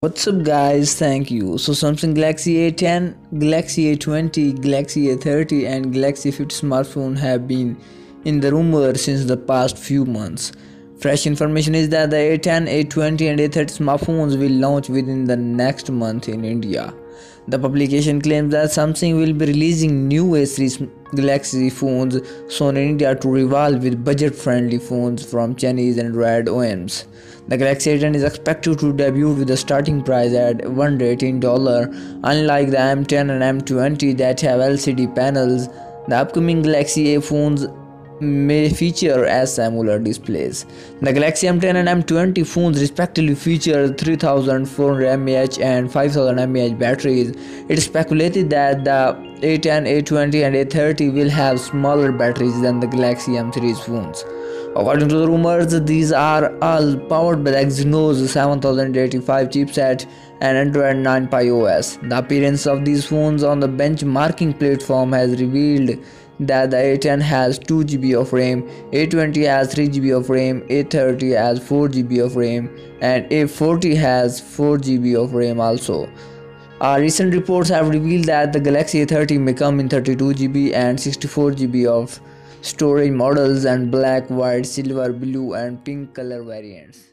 What's up guys, thank you. So Samsung Galaxy A10, Galaxy A20, Galaxy A30 and Galaxy A50 smartphone have been in the rumor since the past few months. Fresh information is that the A10, A20 and A30 smartphones will launch within the next month in India. The publication claims that Samsung will be releasing new A3 Galaxy phones soon in India to rival with budget-friendly phones from Chinese Android OEMs. The Galaxy A10 is expected to debut with a starting price at $118, unlike the M10 and M20 that have LCD panels. The upcoming Galaxy A phones may feature S-AMOLED displays. The Galaxy M10 and M20 phones respectively feature 3400 mAh and 5000 mAh batteries. It is speculated that the A10, A20 and A30 will have smaller batteries than the Galaxy M series phones. According to the rumors, these are all powered by the Exynos 7085 chipset and Android 9 Pie OS. The appearance of these phones on the benchmarking platform has revealed that the A10 has 2GB of RAM, A20 has 3GB of RAM, A30 has 4GB of RAM, and A40 has 4GB of RAM also. Recent reports have revealed that the Galaxy A30 may come in 32GB and 64GB of storage models and black, white, silver, blue, and pink color variants.